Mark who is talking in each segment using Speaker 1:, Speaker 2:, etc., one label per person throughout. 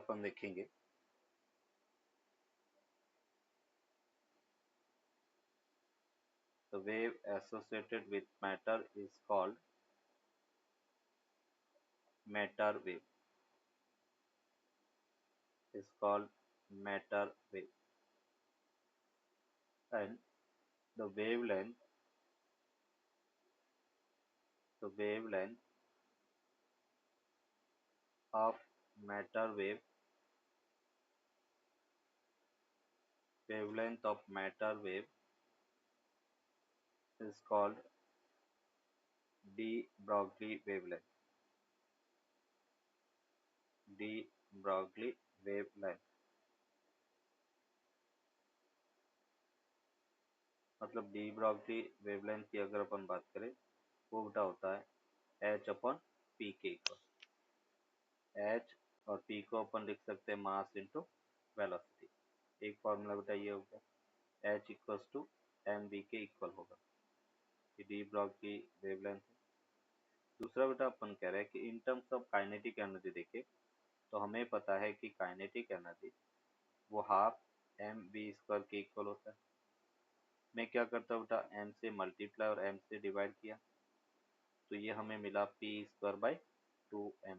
Speaker 1: अपन देखेंगे the wave associated with matter is called matter wave and the wavelength of matter wave is called de Broglie wavelength. मतलब D Broglie wavelength की अगर अपन बात करें वो बेटा होता है h अपन p के इक्वल। h और p को अपन लिख सकते हैं मास इंटू वेलोसिटी। एक फॉर्मूला बेटा ये हो गया h equals to m v के इक्वल होगा। ये डी ब्रॉगली वेवलेंथ है। दूसरा बेटा अपन कह रहे हैं कि in terms of kinetic energy देखे तो हमें पता है कि काइनेटिक एनर्जी वो हाफ एम वी स्क्वायर के इक्वल होता है। मैं क्या करता हूँ बेटा m से मल्टीप्लाई और m से डिवाइड किया तो ये हमें मिला p square by 2m।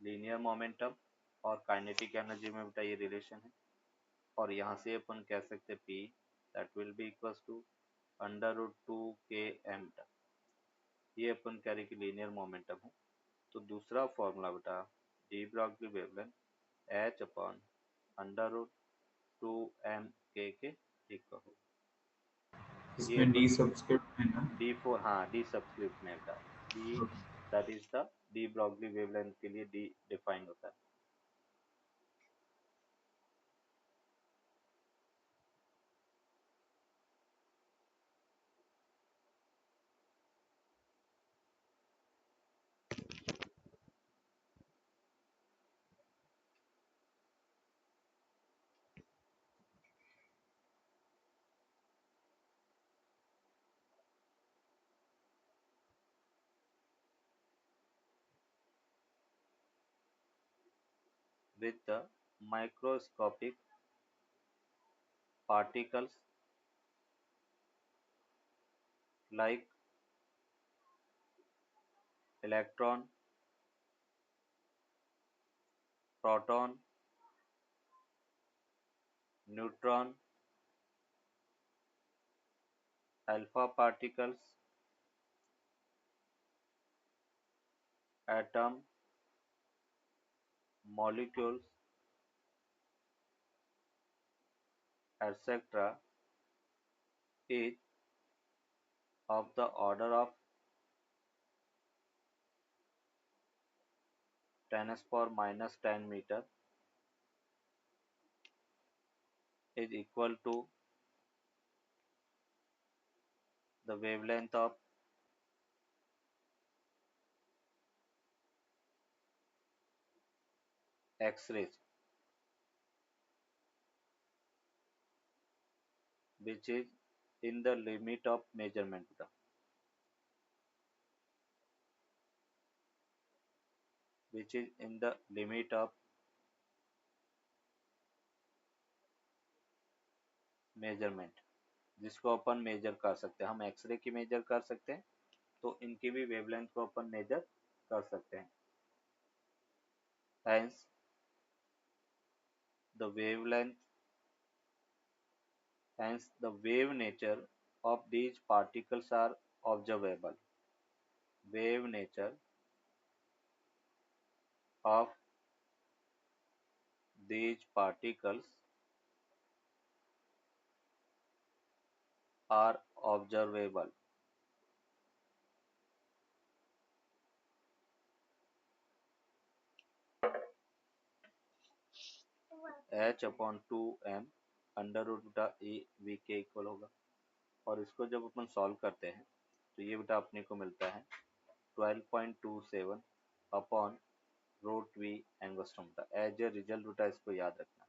Speaker 1: Linear momentum और काइनेटिक एनर्जी में बेटा ये रिलेशन है और यहाँ से अपन कह सकते हैं p that will be equals to √2km। ये अपन कह रहे कि लीनियर मोमेंटम है। तो दूसरा फॉर्मूला बेटा D Broglie wavelength h upon √2m k के इक्वल होगा।
Speaker 2: इसमें डी सब्सक्रिप्ट है ना?
Speaker 1: D4 हाँ डी सब्सक्रिप्ट में बेटा D that is the D Broglie wavelength के लिए डी डिफाइन होता है। With the microscopic particles like electron, proton, neutron, alpha particles, atom, molecules, etc. is of the order of 10⁻⁻10 meter is equal to the wavelength of X-rays, which is in the limit of measurement, which is in the limit of measurement, जिसको अपन major कर सकते हैं। हम x ray की major कर सकते हैं तो इनकी भी वेवलेंथ को अपन मेजर कर सकते हैं। Hence the wave nature of these particles are observable. Wave nature of these particles are observable. h upon 2m √a v के इक्वल होगा और इसको जब अपन सॉल्व करते हैं तो ये बेटा अपने को मिलता है 12.27 अपॉन √v एंगस्ट्रॉम का। एज ए रिजल्ट बेटा इसको याद रखना।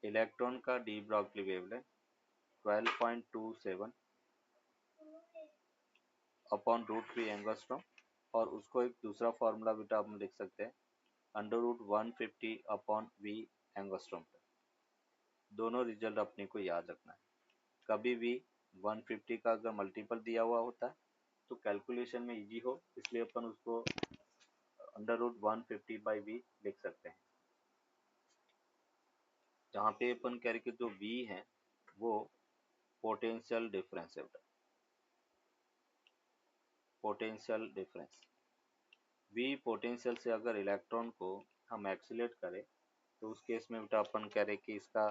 Speaker 1: इलेक्ट्रॉन का de Broglie wavelength 12.27 upon √v angstrom और उसको एक दूसरा फॉर्मूला बेटा हम लिख सकते हैं √150 अपॉन वी एंगस्ट्रॉम। दोनों रिजल्ट अपने को याद रखना है। कभी भी 150 का अगर मल्टीपल दिया हुआ होता है तो कैलकुलेशन में इजी हो, इसलिए अपन उसको √150/v लिख सकते हैं। जहाँ पे अपन कह रहे कि जो v है वो पोटेंशियल डिफरेंस है। पोटेंशियल डिफरेंस v पोटेंशियल से अगर इलेक्ट्रॉन को हम एक्सीलेट करें तो उस केस में बेटा अपन कह रहे कि इसका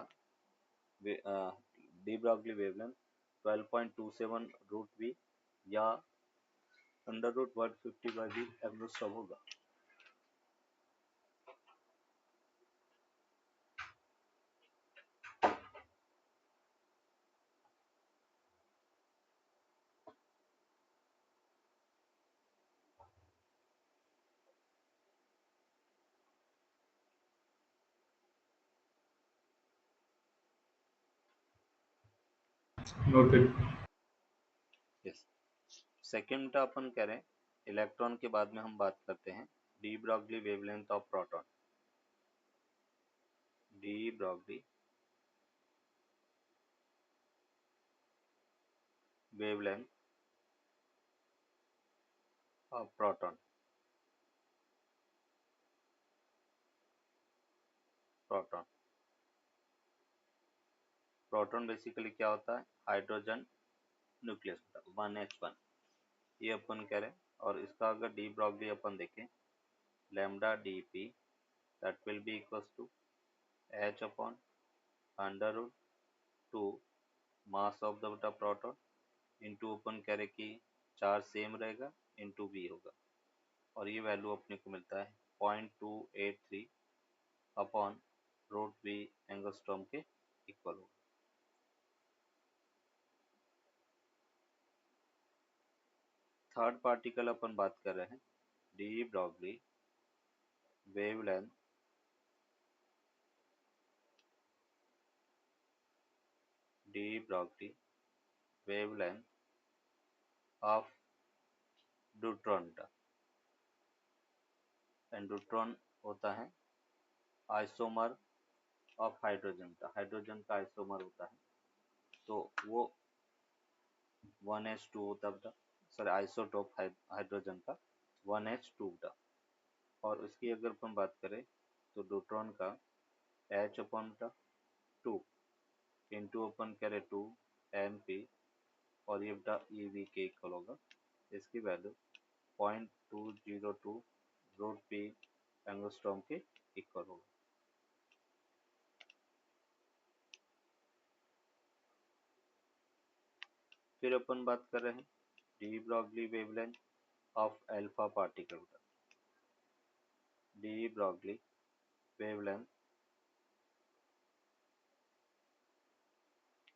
Speaker 1: डी ब्रॉगली वेवलेंथ 12.27 √v या √150/v एंगस्ट्रॉम होगा।
Speaker 2: Noted.
Speaker 1: यस। सेकेंड बेटा अपन कह रहे हैं इलेक्ट्रॉन के बाद में हम बात करते हैं de Broglie wavelength of proton. D Broglie wavelength of proton. Proton proton basically क्या होता है? हाइड्रोजन न्यूक्लियस, 1h1 ये अपन कह रहे हैं। और इसका अगर डी ब्रॉगली अपन देखें lambda D P that will be equals to h upon √2 mass of the proton into अपन कह रहे कि चार्ज सेम रहेगा इंटू वी होगा, और ये वैल्यू अपने को मिलता है 0.283 अपॉन √v एंगस्ट्रॉम के इक्वल होगा। थर्ड पार्टिकल अपन बात कर रहे हैं de Broglie wavelength de Broglie wavelength of deuteron. And deuteron होता है आइसोमर ऑफ हाइड्रोजन का, हाइड्रोजन का आइसोमर होता है, तो वो 1h2 होता था, सॉरी आइसोटोप हाइड्रोजन का 1h2 था। और उसकी अगर अपन बात करें तो ड्यूट्रॉन का h अपॉन 2 इंटू अपन करें 2 mp, और ये बेटा ये वी के इक्वल होगा। इसकी वैल्यू 0.202 √p एंगस्ट्रॉम के इक्वल होगा। फिर अपन बात कर रहे हैं de Broglie wavelength of alpha particle का। De Broglie wavelength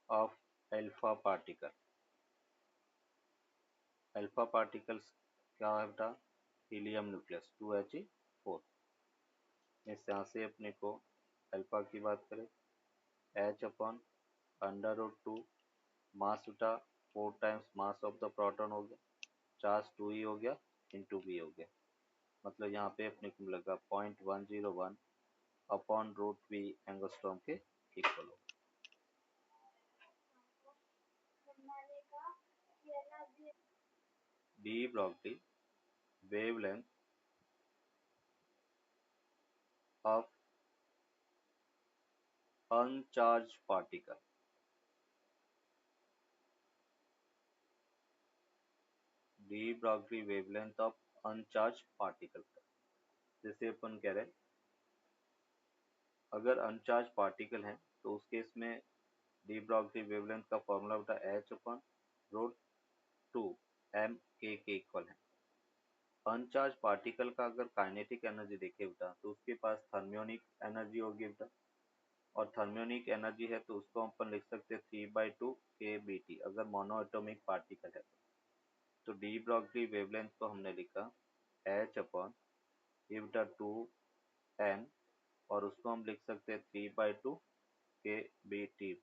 Speaker 1: of alpha particle. Alpha particles क्या है बेटा? Helium nucleus 2He4। इस यहाँ से अपने को अल्फा की बात करें h अपॉन √2 मास बेटा 4 times mass of the proton हो गया, चार्ज 2 ही हो गया इंटू वी हो गया, मतलब यहाँ पे अपने को मिलेगा 0.101 अपॉन √v एंगस्ट्रॉम के इक्वल हो। D Broglie wavelength of अनचार्ज particle. D Broglie wavelength of अनचार्ज particle. जैसे अपन कह रहे हैं अगर अनचार्ज पार्टिकल है तो उस केस में डी ब्रॉगली वेवलेंथ का फॉर्मूला होता है h अपन √2 m के इक्वल है। अनचार्ज पार्टिकल का अगर काइनेटिक एनर्जी देखे बेटा तो उसके पास थर्मियोनिक एनर्जी होगी बेटा, और थर्मियोनिक एनर्जी है तो उसको अपन लिख सकते हैं 3/2 kBt अगर मोनोएटॉमिक पार्टिकल है। तो डी ब्रॉगली वेवलेंथ को हमने लिखा h अपॉन ये बेटा 2m, और उसको हम लिख सकते हैं 3/2 kBt।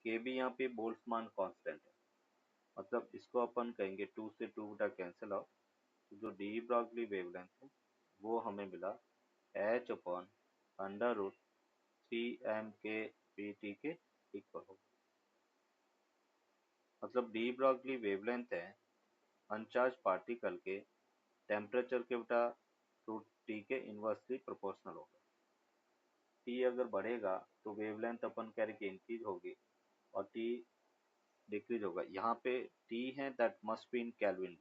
Speaker 1: के बी यहाँ पे बोल्ट्जमान कांस्टेंट है, मतलब इसको अपन कहेंगे 2 से 2 बेटा कैंसिल आउट, तो जो डी ब्रॉगली वेवलेंथ है वो हमें मिला h upon under root 3m के के इक्वल होगा। मतलब डी ब्रॉगली वेवलेंथ है अनचार्ज पार्टिकल के टेम्परेचर के बटा रूट टी के इन्वर्सली प्रोपोर्शनल होगा। टी अगर बढ़ेगा तो वेवलेंथ अपन कह रहे कि इंक्रीज होगी और टी डिक्रीज होगा। यहाँ पे टी है that must be in kelvin.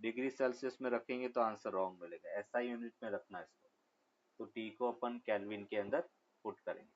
Speaker 1: Degree Celsius में रखेंगे तो आंसर रॉन्ग मिलेगा, ऐसा यूनिट में रखना है इसको। तो टी को अपन केल्विन के अंदर पुट करेंगे।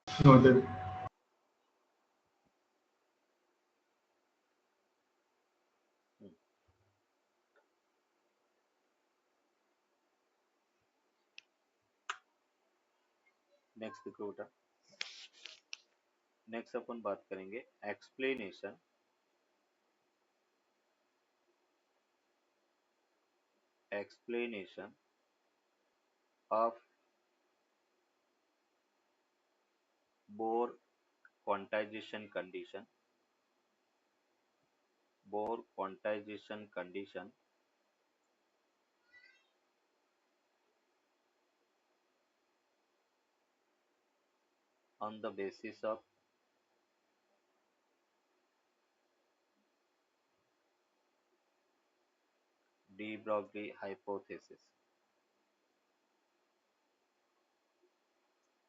Speaker 2: Noted.
Speaker 1: नेक्स्ट देखो बेटा, नेक्स्ट अपन बात करेंगे explanation explanation of bore quantization condition on the basis of de Broglie hypothesis।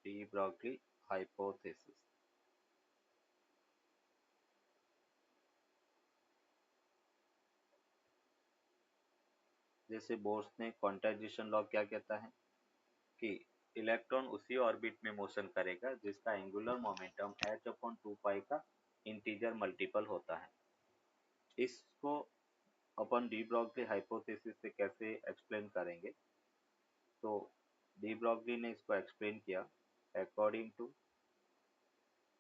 Speaker 1: de Broglie hypothesis जैसे बोर्स ने क्वांटाइजेशन लॉ क्या कहता है कि इलेक्ट्रॉन उसी ऑर्बिट में मोशन करेगा जिसका एंगुलर मोमेंटम h/2 का इंटीजर मल्टीपल होता है। इसको अपन डी ब्रॉगली हाइपोथेसिस से कैसे एक्सप्लेन करेंगे, तो डी ब्रॉगली ने इसको एक्सप्लेन किया according to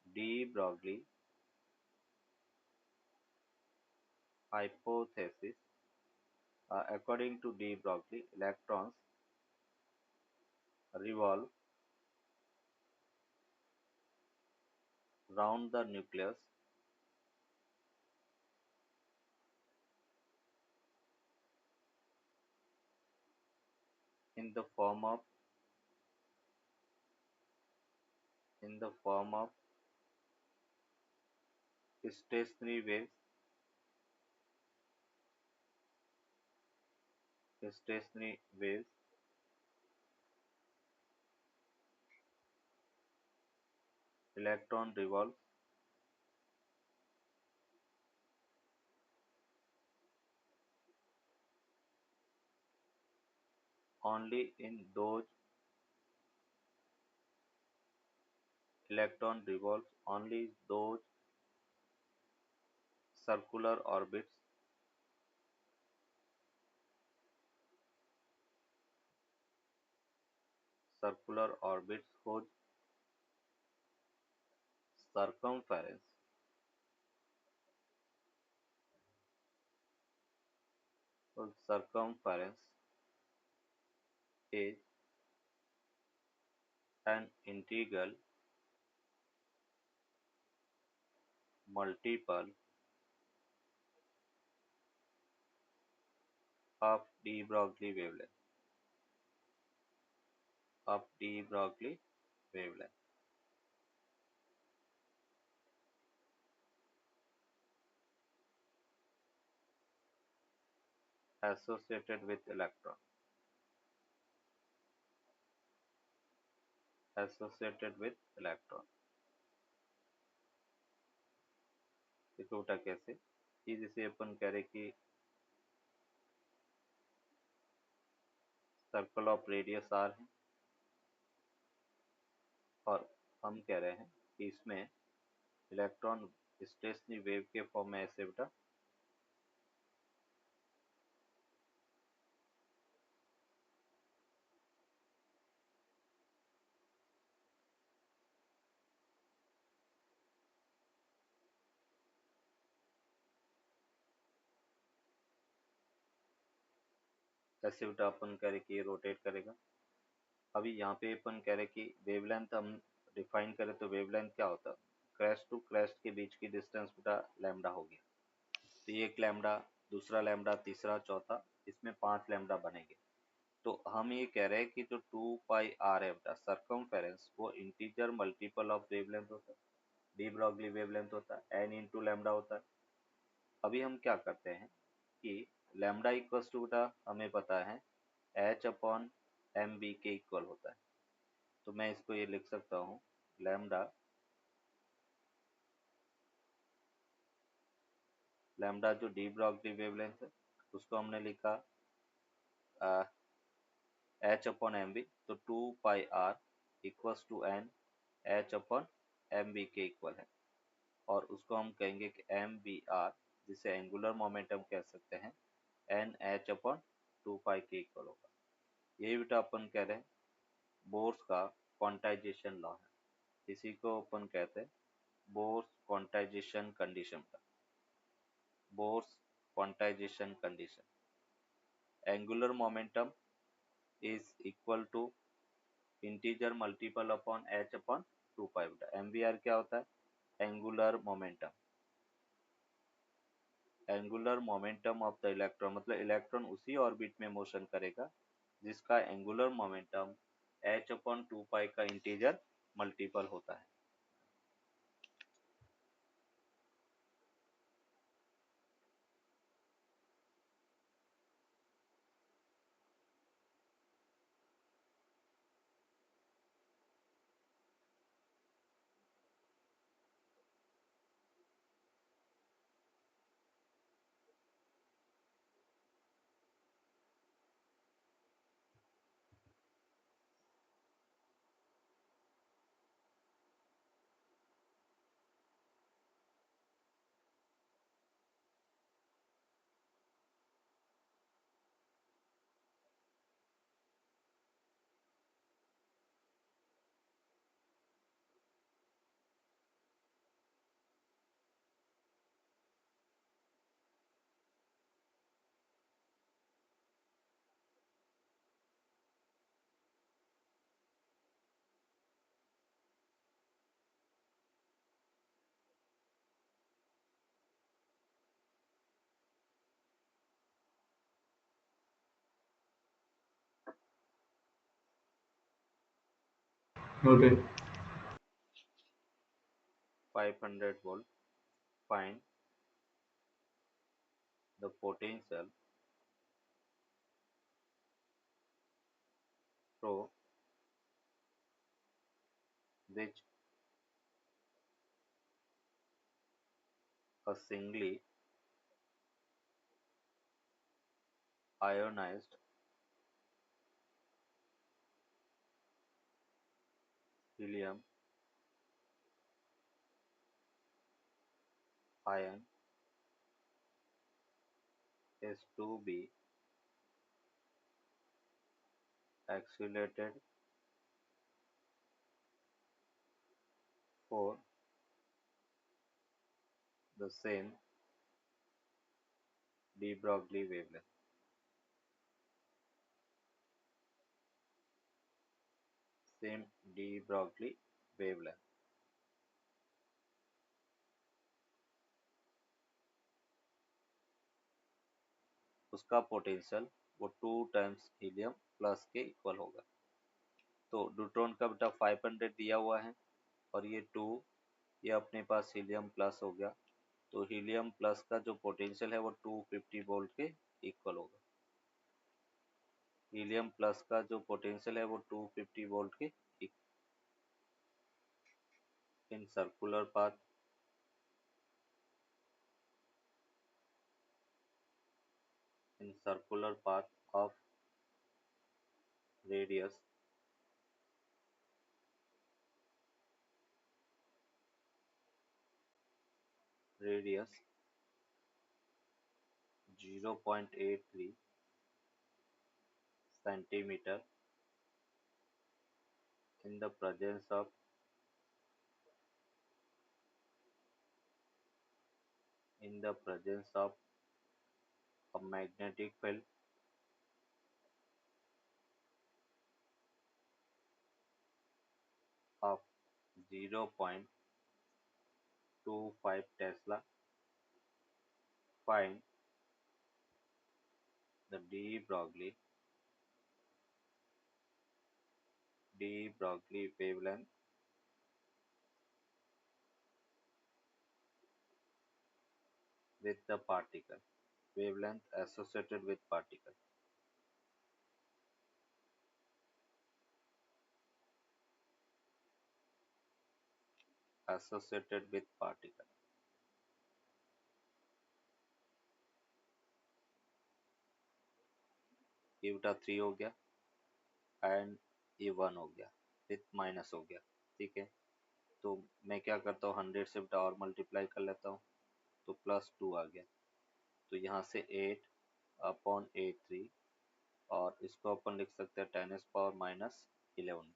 Speaker 1: de Broglie hypothesis, according to de Broglie, electrons revolve round the nucleus in the form of stationary waves electron revolves only in those circular orbits whose circumference is an integral multiple of de Broglie wavelength। associated with electron, associated with electron। देखो बेटा कैसे, कि जिसे अपन कह रहे कि circle of radius are है, और हम कह रहे हैं कि इसमें इलेक्ट्रॉन स्टेशनरी वेव के फॉर्म में ऐसे बेटा ऐसे बेटा अपन कह रहे कि ये रोटेट करेगा। अभी यहाँ पे अपन कह रहे कि वेवलेंथ हम डिफाइन करें तो वेवलेंथ क्या होता है, क्रेस्ट टू क्रेस्ट के बीच की डिस्टेंस बेटा लैम्डा हो गया। तो ये एक लैम्डा, दूसरा लैम्डा, तीसरा, चौथा, इसमें 5 लैम्डा बनेंगे। तो हम ये कह रहे हैं कि जो 2πr है बेटा सर्कमफेरेंस, वो इंटीजर मल्टीपल ऑफ वेवलेंथ होता है, डी ब्रॉगली वेवलेंथ होता है, n इंटू लैम्डा होता है। अभी हम क्या करते हैं कि लैम्डा इक्वल्स टू बेटा हमें पता है h अपॉन एम बी के इक्वल होता है। तो मैं इसको ये लिख सकता हूँ लैम्डा, लैम्डा जो डी ब्रॉगली वेवलेंथ है उसको हमने लिखा h अपॉन एम बी, तो 2πr equals to n h upon m v के इक्वल है। और उसको हम कहेंगे कि एम बी आर, जिसे एंगुलर मोमेंटम कह सकते हैं, एन एच अपॉन 2π के इक्वल होगा। यही बेटा अपन कह रहे हैं बोर्स का क्वांटाइजेशन लॉ है, इसी को अपन कहते हैं बोर्स क्वांटाइजेशन कंडीशन का, Bohr's quantization condition. Angular momentum is equal to integer multiple upon H upon 2π। बेटा एम बी आर क्या होता है, angular momentum, angular momentum of the electron, मतलब इलेक्ट्रॉन उसी ऑर्बिट में मोशन करेगा जिसका एंगुलर मोमेंटम h अपॉन 2π का इंटीजर मल्टीपल होता है।
Speaker 2: Okay.
Speaker 1: 500 volt, find the potential through which a singly ionized helium ion is to be accelerated for the same de Broglie wavelength, same de Broglie wavelength। उसका potential वो 2 times helium plus के equal होगा। तो neutron का बेटा 500 दिया हुआ है और ये 2, ये अपने पास हीलियम प्लस हो गया, तो हीलियम प्लस का जो पोटेंशियल है वो 250 वोल्ट के इक्वल होगा। हीलियम प्लस का जो पोटेंशियल है वो 250 वोल्ट के in circular path of radius radius 0.83 centimeter in the presence of a magnetic field of 0.25 Tesla. Find the de Broglie wavelength with the particle. Wavelength associated with particle. Associated with particle. ये बेटा 3 हो गया and ये 1 हो गया, with minus हो गया। ठीक है, तो मैं क्या करता हूँ 100 से बेटा और मल्टीप्लाई कर लेता हूँ तो +2 आ गया। तो यहाँ से 8/83 और इसको अपन लिख सकते हैं 10⁻⁻11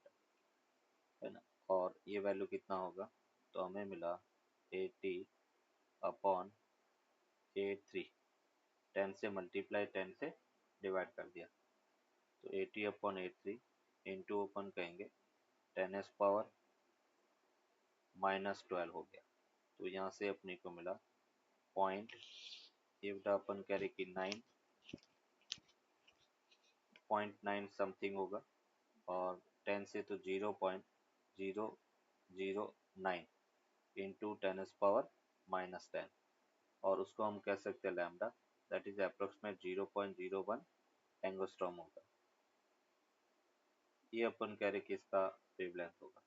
Speaker 1: है ना। और ये वैल्यू कितना होगा तो हमें मिला 80/83, 10 से मल्टीप्लाई 10 से डिवाइड कर दिया तो 80/83 इंटू अपन कहेंगे 10⁻12 हो गया। तो यहाँ से अपने को मिला पॉइंट, ये बेटा अपन कह रहे कि 9.9 समथिंग होगा और 10 से तो 0.009 इंटू 10⁻⁻10 और उसको हम कह सकते हैं lambda, that is approximate 0.01 angstrom होगा। ये अपन कह रहे कि इसका वेवलेंथ होगा।